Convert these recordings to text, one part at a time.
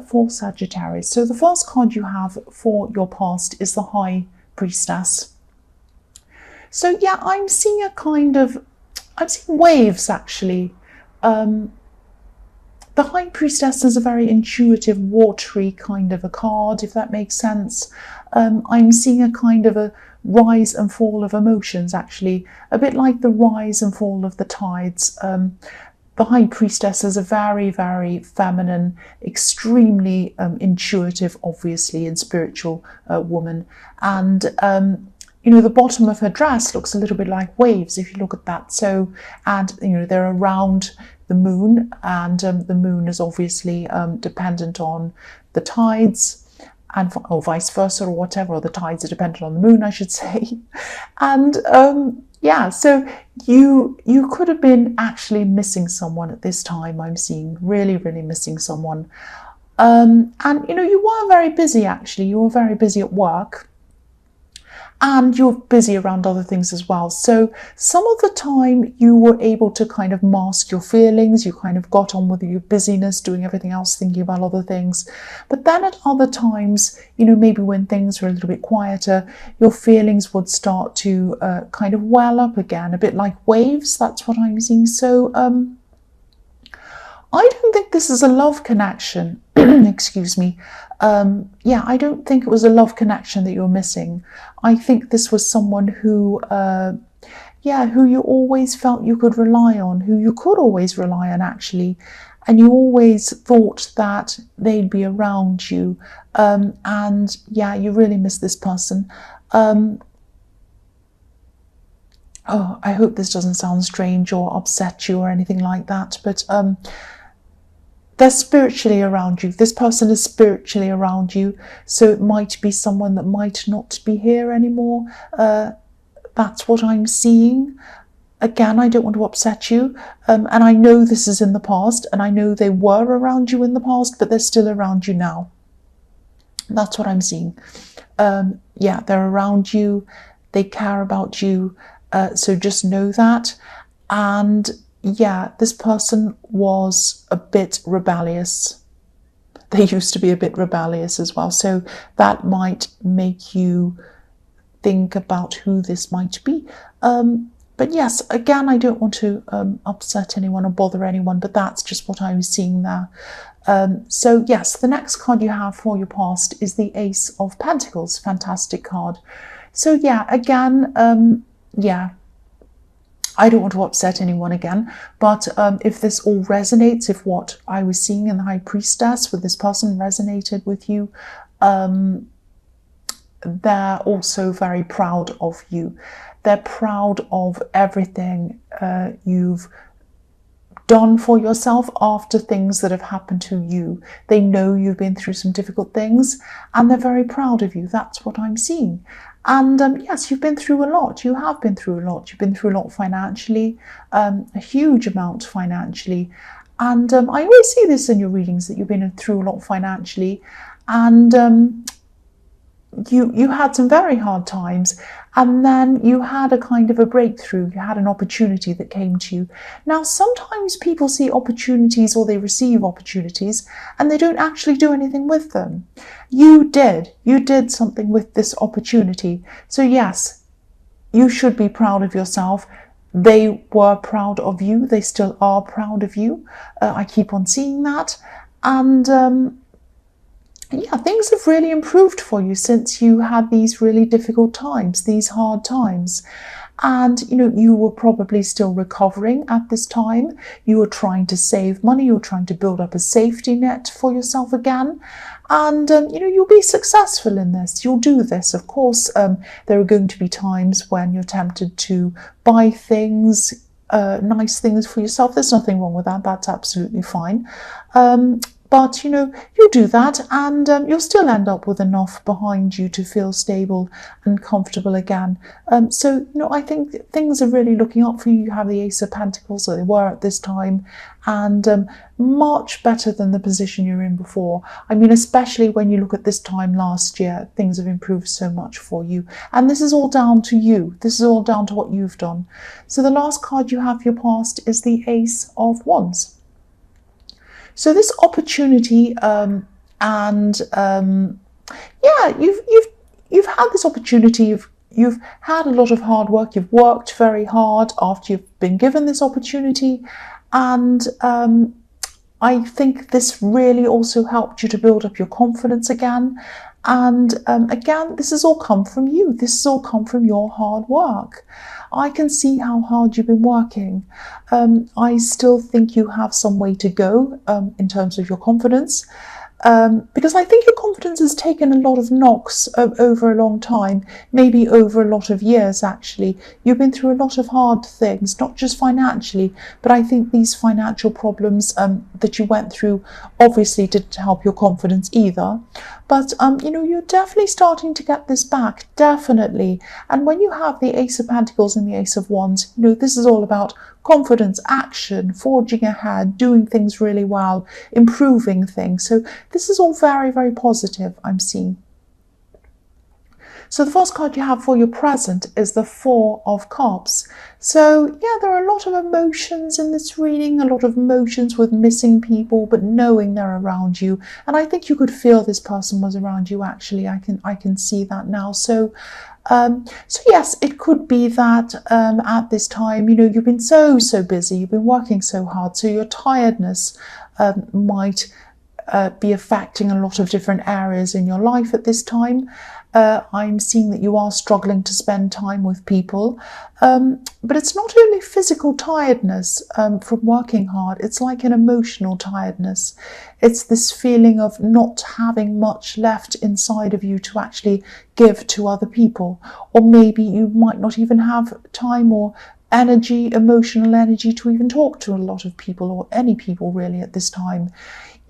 for Sagittarius. So the first card you have for your past is the High Priestess. So yeah, I'm seeing waves actually. The High Priestess is a very intuitive, watery kind of a card, if that makes sense. I'm seeing a kind of a rise and fall of emotions, actually, a bit like the rise and fall of the tides. The High Priestess is a very, very feminine, extremely intuitive, obviously, and spiritual woman. And, you know, the bottom of her dress looks a little bit like waves, if you look at that. So, and, you know, they're around the moon, and the moon is obviously dependent on the tides, and or vice versa, or whatever, or the tides are dependent on the moon, I should say. And yeah, so you could have been actually missing someone at this time. I'm seeing really, really missing someone. And you know, you were very busy actually. You were very busy at work. And you're busy around other things as well. So some of the time you were able to kind of mask your feelings. You kind of got on with your busyness, doing everything else, thinking about other things. But then at other times, you know, maybe when things were a little bit quieter, your feelings would start to kind of well up again, a bit like waves. That's what I'm seeing. So I don't think this is a love connection. Excuse me. Yeah, I don't think it was a love connection that you're missing. I think this was someone who, yeah, who you always felt you could rely on, who you could always rely on actually. And you always thought that they'd be around you. And yeah, you really miss this person. Oh, I hope this doesn't sound strange or upset you or anything like that, but they're spiritually around you. This person is spiritually around you. So it might be someone that might not be here anymore. That's what I'm seeing. Again, I don't want to upset you. And I know this is in the past, and I know they were around you in the past, but they're still around you now. That's what I'm seeing. Yeah, they're around you. They care about you. So just know that. And yeah, this person was a bit rebellious. They used to be a bit rebellious as well. So that might make you think about who this might be. But yes, again, I don't want to upset anyone or bother anyone, but that's just what I was seeing there. So yes, the next card you have for your past is the Ace of Pentacles. Fantastic card. So yeah, again, yeah, I don't want to upset anyone again, but if this all resonates, if what I was seeing in the High Priestess with this person resonated with you, they're also very proud of you. They're proud of everything you've done for yourself after things that have happened to you. They know you've been through some difficult things, and they're very proud of you. That's what I'm seeing. And yes, you've been through a lot. You have been through a lot. You've been through a lot financially, a huge amount financially. And I always see this in your readings, that you've been through a lot financially. And you had some very hard times, and then you had a kind of a breakthrough. You had an opportunity that came to you. Now, sometimes people see opportunities, or they receive opportunities, and they don't actually do anything with them. You did something with this opportunity. So yes, you should be proud of yourself. They were proud of you. They still are proud of you. I keep on seeing that. And yeah, things have really improved for you since you had these really difficult times, these hard times. And, you know, you were probably still recovering at this time. You were trying to save money. You were trying to build up a safety net for yourself again. And, you know, you'll be successful in this. You'll do this. Of course, there are going to be times when you're tempted to buy things, nice things for yourself. There's nothing wrong with that. That's absolutely fine. But, you know, you do that, and you'll still end up with enough behind you to feel stable and comfortable again. So, you know, I think things are really looking up for you. You have the Ace of Pentacles, so they were at this time, and much better than the position you're in before. I mean, especially when you look at this time last year, things have improved so much for you. And this is all down to you. This is all down to what you've done. So the last card you have for your past is the Ace of Wands. So this opportunity, and yeah, you've had this opportunity. You've had a lot of hard work. You've worked very hard after you've been given this opportunity, and I think this really also helped you to build up your confidence again. And again, this has all come from you. This has all come from your hard work. I can see how hard you've been working. I still think you have some way to go in terms of your confidence. Because I think your confidence has taken a lot of knocks over a long time, maybe over a lot of years actually. You've been through a lot of hard things, not just financially, but I think these financial problems that you went through obviously didn't help your confidence either. But you know, you're definitely starting to get this back, definitely. And when you have the Ace of Pentacles and the Ace of Wands, you know, this is all about confidence, action, forging ahead, doing things really well, improving things. So this is all very, very positive, I'm seeing. So the first card you have for your present is the Four of Cups. So yeah, there are a lot of emotions in this reading, a lot of emotions with missing people, but knowing they're around you. And I think you could feel this person was around you actually. I can see that now. So yes, it could be that at this time, you know, you've been so busy, you've been working so hard, so your tiredness might be affecting a lot of different areas in your life at this time. I'm seeing that you are struggling to spend time with people, but it's not only physical tiredness from working hard, it's like an emotional tiredness. It's this feeling of not having much left inside of you to actually give to other people, or maybe you might not even have time or energy, emotional energy, to even talk to a lot of people, or any people really at this time.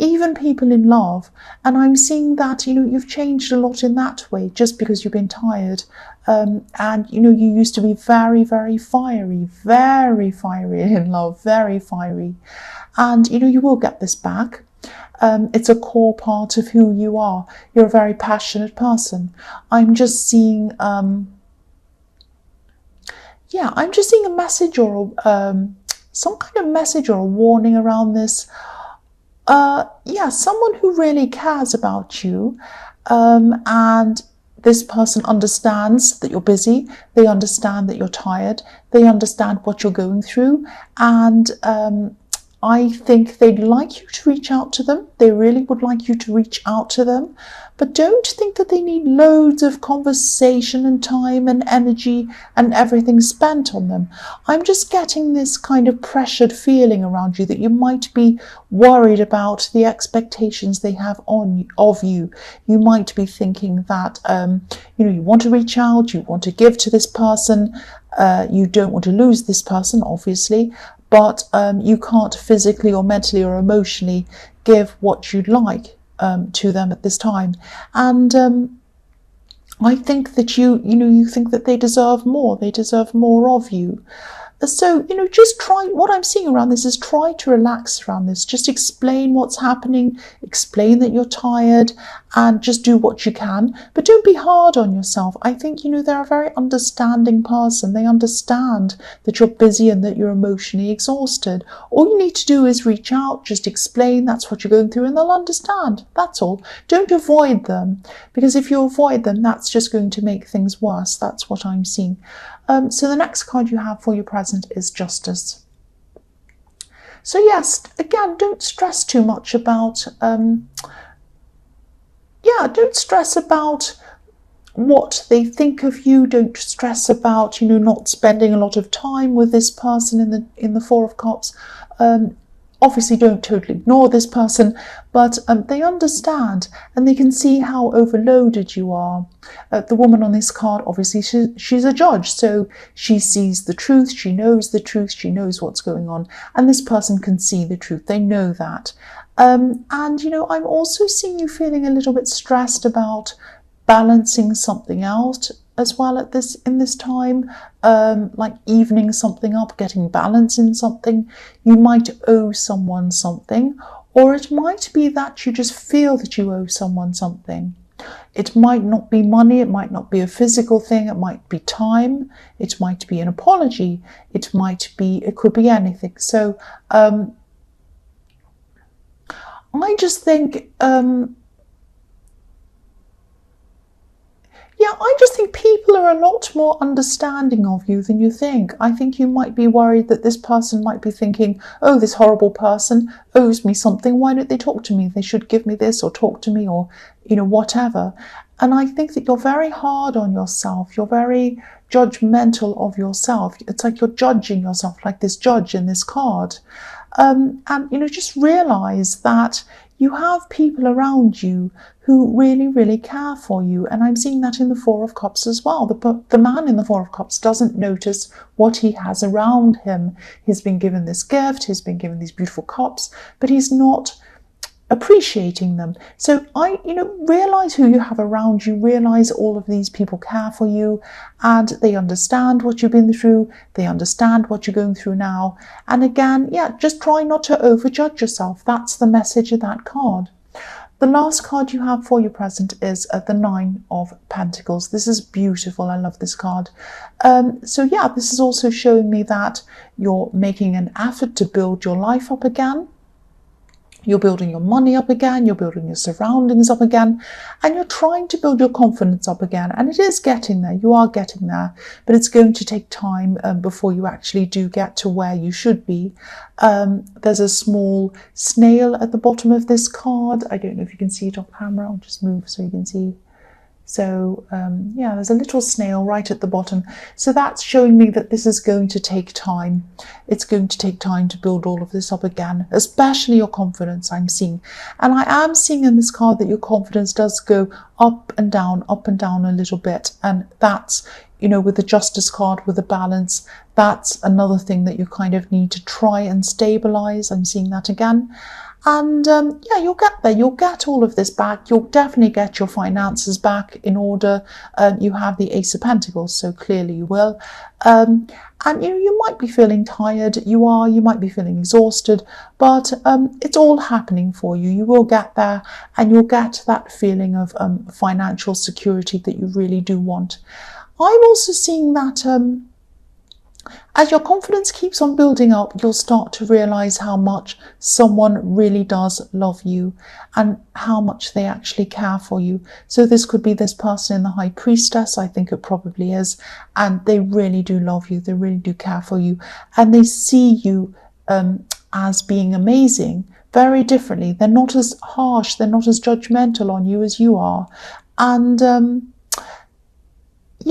Even people in love. And I'm seeing that, you know, you've changed a lot in that way just because you've been tired. And, you know, you used to be very, very fiery in love, very fiery. And, you know, you will get this back. It's a core part of who you are. You're a very passionate person. I'm just seeing, yeah, I'm just seeing a message or some kind of message or a warning around this. Yeah, someone who really cares about you, and this person understands that you're busy, they understand that you're tired, they understand what you're going through, and I think they'd like you to reach out to them. They really would like you to reach out to them, but don't think that they need loads of conversation and time and energy and everything spent on them. I'm just getting this kind of pressured feeling around you that you might be worried about the expectations they have of you. You might be thinking that you know, you want to reach out, you want to give to this person, you don't want to lose this person, obviously, but you can't physically or mentally or emotionally give what you'd like to them at this time. And I think that you think that they deserve more of you. So, you know, just try, what I'm seeing around this is try to relax around this. Just explain what's happening, explain that you're tired, and just do what you can. But don't be hard on yourself. I think, you know, they're a very understanding person. They understand that you're busy and that you're emotionally exhausted. All you need to do is reach out, just explain that's what you're going through, and they'll understand. That's all. Don't avoid them, because if you avoid them, that's just going to make things worse. That's what I'm seeing. So the next card you have for your present is Justice. So yes, again, don't stress too much about, don't stress about what they think of you. Don't stress about, you know, not spending a lot of time with this person in the Four of Cups. Obviously, don't totally ignore this person, but they understand and they can see how overloaded you are. The woman on this card, obviously, she's a judge, so she sees the truth, she knows the truth, she knows what's going on, and this person can see the truth. They know that. And, you know, I'm also seeing you feeling a little bit stressed about balancing something out as well in this time, like evening something up, getting balance in something. You might owe someone something, or it might be that you just feel that you owe someone something. It might not be money, it might not be a physical thing, it might be time, it might be an apology, it could be anything. So I just think Yeah, I just think people are a lot more understanding of you than you think. I think you might be worried that this person might be thinking, oh, this horrible person owes me something. Why don't they talk to me? They should give me this or talk to me or, whatever. And I think that you're very hard on yourself. You're very judgmental of yourself. It's like you're judging yourself, like this judge in this card. And, just realize that you have people around you who really, really care for you. And I'm seeing that in the Four of Cups as well. The man in the Four of Cups doesn't notice what he has around him. He's been given this gift, he's been given these beautiful cups, but he's not appreciating them. So realize who you have around you, realize all of these people care for you and they understand what you've been through, they understand what you're going through now. And again, just try not to overjudge yourself. That's the message of that card. The last card you have for your present is the Nine of Pentacles. This is beautiful. I love this card. This is also showing me that you're making an effort to build your life up again. You're building your money up again, you're building your surroundings up again, and you're trying to build your confidence up again. And it is getting there, you are getting there, but it's going to take time before you actually do get to where you should be. There's a small snail at the bottom of this card. I don't know if you can see it off camera, I'll just move so you can see. So there's a little snail right at the bottom. So that's showing me that this is going to take time. It's going to take time to build all of this up again, especially your confidence, I'm seeing. And I am seeing in this card that your confidence does go up and down a little bit. And that's, with the Justice card, with the balance, that's another thing that you kind of need to try and stabilize. I'm seeing that again. And you'll get there. You'll get all of this back. You'll definitely get your finances back in order. You have the Ace of Pentacles, so clearly you will. And you might be feeling tired. You might be feeling exhausted, but it's all happening for you. You will get there, and you'll get that feeling of financial security that you really do want. I'm also seeing that as your confidence keeps on building up, you'll start to realize how much someone really does love you and how much they actually care for you. So this could be this person in the High Priestess, I think it probably is, and they really do love you, they really do care for you, and they see you as being amazing very differently. They're not as harsh, they're not as judgmental on you as you are. And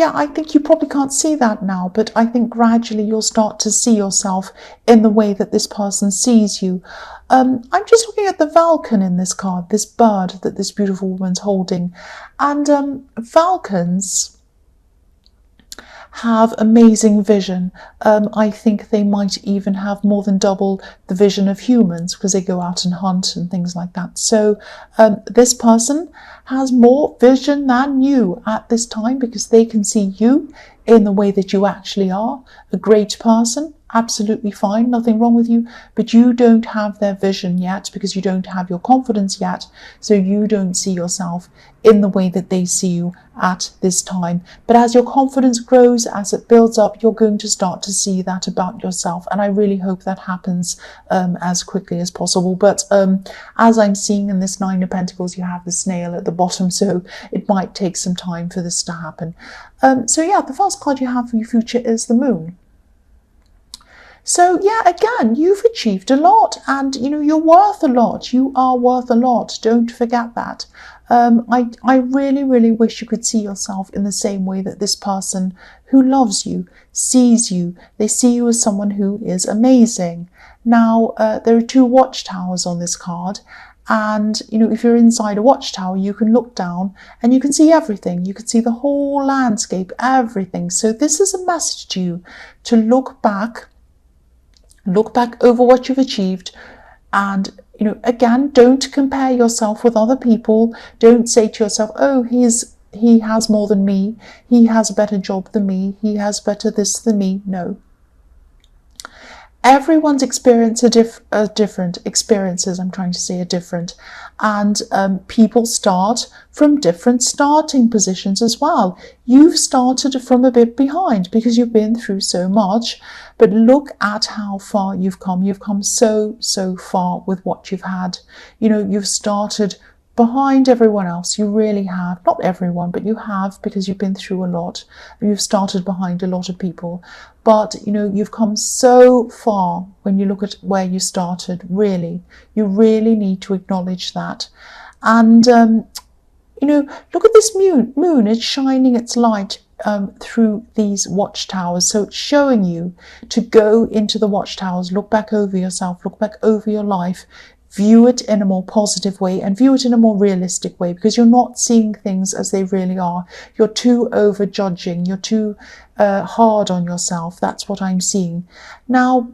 I think you probably can't see that now, but I think gradually you'll start to see yourself in the way that this person sees you. I'm just looking at the falcon in this card, this bird that this beautiful woman's holding. And falcons have amazing vision. I think they might even have more than double the vision of humans because they go out and hunt and things like that. So this person has more vision than you at this time because they can see you in the way that you actually are, a great person, absolutely fine, nothing wrong with you, but you don't have their vision yet because you don't have your confidence yet, so you don't see yourself in the way that they see you at this time. But as your confidence grows, as it builds up, you're going to start to see that about yourself, and I really hope that happens as quickly as possible. But as I'm seeing in this Nine of Pentacles, you have the snail at the bottom, so it might take some time for this to happen. The first card you have for your future is the Moon. So again, you've achieved a lot, and you're worth a lot. You are worth a lot. Don't forget that. I really, really wish you could see yourself in the same way that this person who loves you sees you. They see you as someone who is amazing. Now, there are two watchtowers on this card. And, if you're inside a watchtower, you can look down and you can see everything. You can see the whole landscape, everything. So this is a message to you to look back over what you've achieved. And, again, don't compare yourself with other people. Don't say to yourself, oh, he has more than me. He has a better job than me. He has better this than me. No. Everyone's experience are different. Experiences, I'm trying to say, are different. And people start from different starting positions as well. You've started from a bit behind because you've been through so much. But look at how far you've come. You've come so, so far with what you've had. You've started behind everyone else. You really have. Not everyone, but you have, because you've been through a lot. You've started behind a lot of people. But, you know, you've come so far when you look at where you started, really. You really need to acknowledge that. And, you know, look at this moon. It's shining its light through these watchtowers. So it's showing you to go into the watchtowers, look back over yourself, look back over your life, view it in a more positive way and view it in a more realistic way, because you're not seeing things as they really are. You're too over judging. You're too hard on yourself. That's what I'm seeing. Now,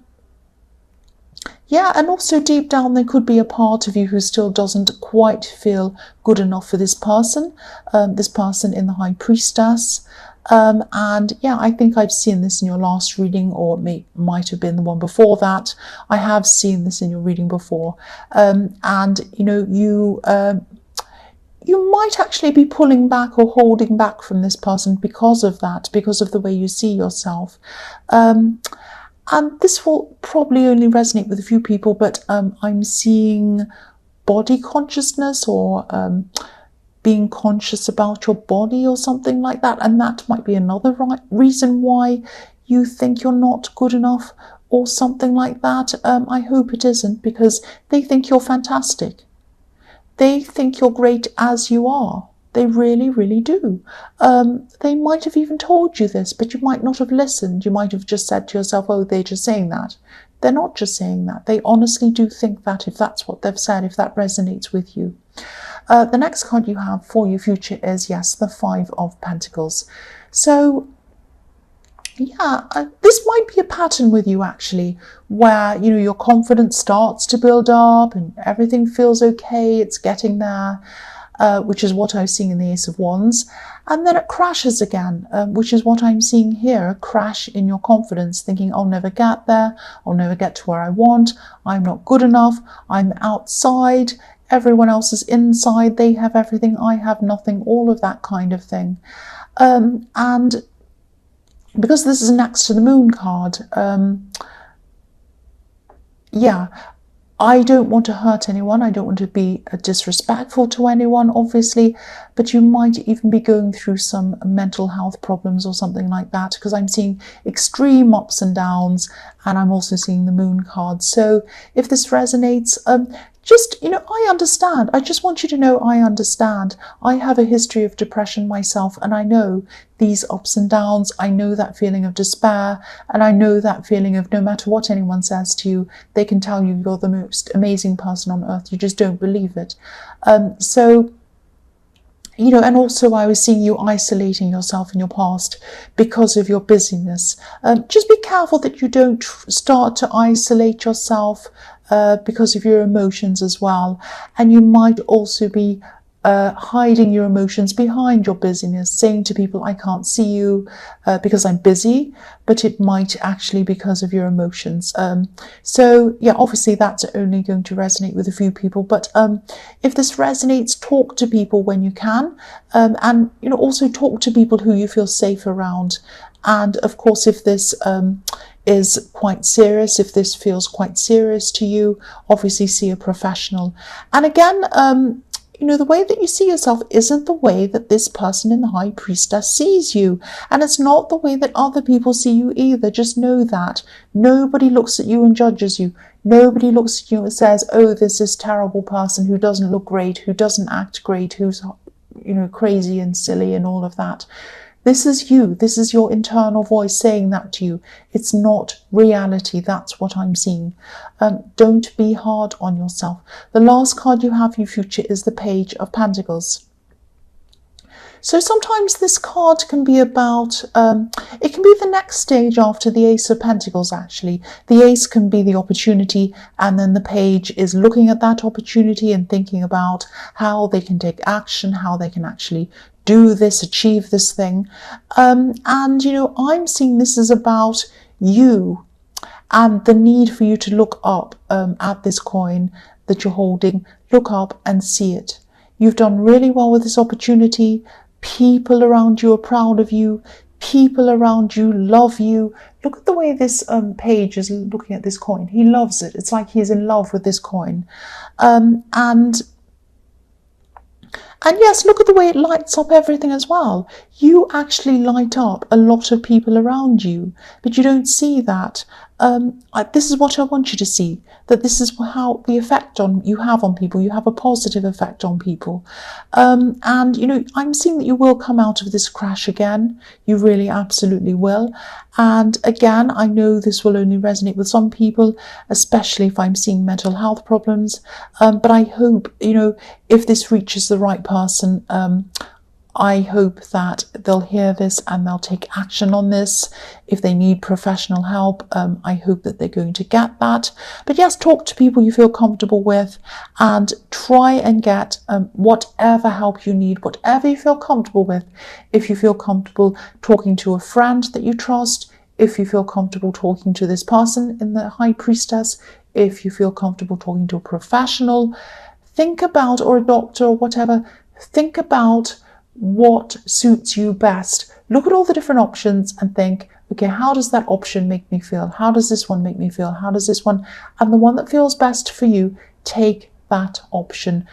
yeah, and also deep down there could be a part of you who still doesn't quite feel good enough for this person in the High Priestess. And yeah, I think I've seen this in your last reading, or it might have been the one before that. I have seen this in your reading before. And, you know, you might actually be pulling back or holding back from this person because of that, because of the way you see yourself. And this will probably only resonate with a few people, but I'm seeing body consciousness, or being conscious about your body or something like that. And that might be another reason why you think you're not good enough or something like that. I hope it isn't, because they think you're fantastic. They think you're great as you are. They really, really do. They might have even told you this, but you might not have listened. You might have just said to yourself, oh, they're just saying that. They're not just saying that. They honestly do think that, if that's what they've said, if that resonates with you. The next card you have for your future is, yes, the Five of Pentacles. So, yeah, this might be a pattern with you, actually, where, you know, your confidence starts to build up and everything feels okay. It's getting there. Which is what I was seeing in the Ace of Wands. And then it crashes again, which is what I'm seeing here, a crash in your confidence, thinking, I'll never get there, I'll never get to where I want, I'm not good enough, I'm outside, everyone else is inside, they have everything, I have nothing, all of that kind of thing. And because this is next to the Moon card, yeah, I don't want to hurt anyone. I don't want to be disrespectful to anyone, obviously, but you might even be going through some mental health problems or something like that, because I'm seeing extreme ups and downs, and I'm also seeing the Moon card. So if this resonates, just, you know, I understand. I just want you to know I understand. I have a history of depression myself, and I know these ups and downs. I know that feeling of despair, and I know that feeling of no matter what anyone says to you, they can tell you you're the most amazing person on earth. You just don't believe it. So, you know, and also I was seeing you isolating yourself in your past because of your busyness. Just be careful that you don't start to isolate yourself because of your emotions as well. And you might also be hiding your emotions behind your busyness, saying to people, I can't see you because I'm busy, but it might actually be because of your emotions. So yeah, obviously that's only going to resonate with a few people, but if this resonates, talk to people when you can, and, you know, also talk to people who you feel safe around. And of course, if this is quite serious, if this feels quite serious to you, obviously see a professional. And again, you know, the way that you see yourself isn't the way that this person in the High Priestess sees you. And it's not the way that other people see you either. Just know that. Nobody looks at you and judges you. Nobody looks at you and says, oh, this is terrible person who doesn't look great, who doesn't act great, who's, you know, crazy and silly and all of that. This is you. This is your internal voice saying that to you. It's not reality. That's what I'm seeing. Don't be hard on yourself. The last card you have for your future is the Page of Pentacles. So sometimes this card can be about, it can be the next stage after the Ace of Pentacles, actually. The Ace can be the opportunity, and then the Page is looking at that opportunity and thinking about how they can take action, how they can actually do this, achieve this thing. And, you know, I'm seeing this is about you and the need for you to look up at this coin that you're holding. Look up and see it. You've done really well with this opportunity. People around you are proud of you. People around you love you. Look at the way this page is looking at this coin. He loves it. It's like he's in love with this coin. And And yes, look at the way it lights up everything as well. You actually light up a lot of people around you, but you don't see that. This is what I want you to see, that this is how the effect you have on people. You have a positive effect on people. And, you know, I'm seeing that you will come out of this crash again. You really absolutely will. And again, I know this will only resonate with some people, especially if I'm seeing mental health problems. But I hope, you know, if this reaches the right person, I hope that they'll hear this and they'll take action on this. If they need professional help, I hope that they're going to get that. But yes, talk to people you feel comfortable with and try and get whatever help you need, whatever you feel comfortable with. If you feel comfortable talking to a friend that you trust, if you feel comfortable talking to this person in the High Priestess, if you feel comfortable talking to a professional, think about, or a doctor or whatever, think about what suits you best. Look at all the different options and think, okay, how does that option make me feel? How does this one make me feel? How does this one? And the one that feels best for you, take that option.